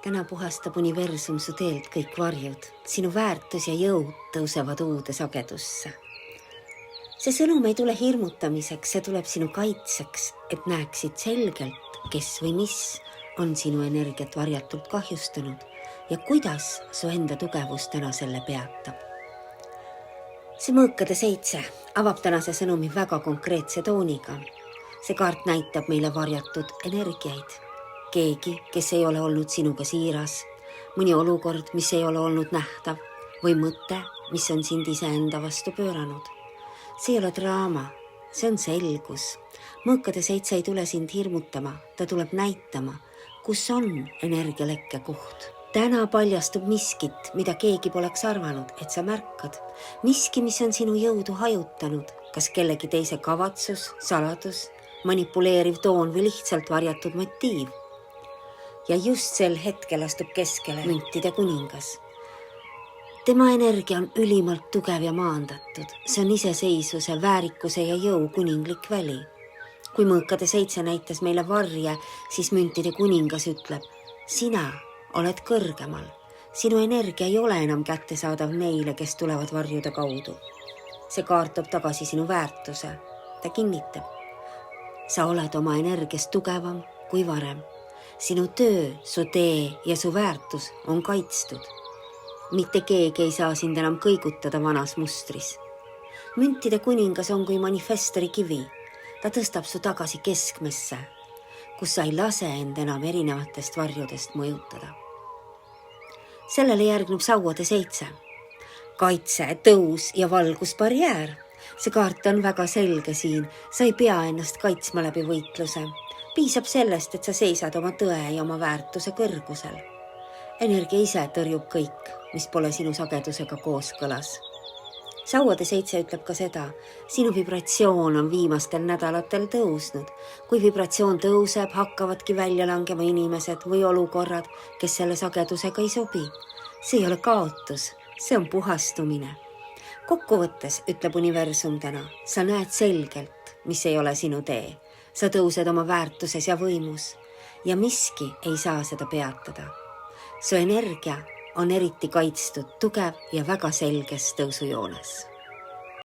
Täna puhastab universum su teelt kõik varjud. Sinu väärtus ja jõud tõusevad uude sagedusse. See sõnum ei tule hirmutamiseks, see tuleb sinu kaitseks, et näeksid selgelt, kes või mis on sinu energiat varjatult kahjustanud ja kuidas su enda tugevus täna selle peatab. See mõõkade 7 avab tänase sõnumi väga konkreetse tooniga. See kaart näitab meile varjatud energiaid. Keegi, kes ei ole olnud sinuga siiras, mõni olukord, mis ei ole olnud nähtav või mõte, mis on sind iseenda vastu pööranud. See ei ole draama, see on selgus. Mõõkade 7 ei tule sind hirmutama, ta tuleb näitama, kus on energialekke koht. Täna paljastub miskit, mida keegi poleks arvanud, et sa märkad. Miski, mis on sinu jõudu hajutanud, kas kellegi teise kavatsus, saladus, manipuleeriv toon või lihtsalt varjatud motiiv. Ja just sel hetkel astub keskele müntide kuningas. Tema energia on ülimalt tugev ja maandatud. See on iseseisvuse, väärikuse ja jõu kuninglik väli. Kui mõõkade 7 näitas meile varje, siis müntide kuningas ütleb, sina oled kõrgemal. Sinu energia ei ole enam kättesaadav neile, kes tulevad varjude kaudu. See kaartab tagasi sinu väärtuse. Ta kinnitab, sa oled oma energiast tugevam kui varem. Sinu töö, su tee ja su väärtus on kaitstud. Mitte keegi ei saa sind enam kõigutada vanas mustris. Müntide kuningas on kui manifestori kivi. Ta tõstab su tagasi keskmesse, kus sa ei lase end enam erinevatest varjudest mõjutada. Sellele järgnub sauade 7. Kaitse, tõus ja valgusbarjäär. See kaart on väga selge siin. Sa ei pea ennast kaitsma läbi võitluse. Piisab sellest, et sa seisad oma tõe ja oma väärtuse kõrgusel. Energia ise tõrjub kõik, mis pole sinu sagedusega kooskõlas. Sauade 7 ütleb ka seda, sinu vibratsioon on viimastel nädalatel tõusnud. Kui vibratsioon tõuseb, hakkavadki välja langema inimesed või olukorrad, kes selle sagedusega ei sobi. See ei ole kaotus, see on puhastumine. Kokkuvõttes ütleb universum täna, sa näed selgelt, mis ei ole sinu tee. Sa tõused oma väärtuses ja võimus ja miski ei saa seda peatada. Su energia on eriti kaitstud, tugev ja väga selges tõusujoones.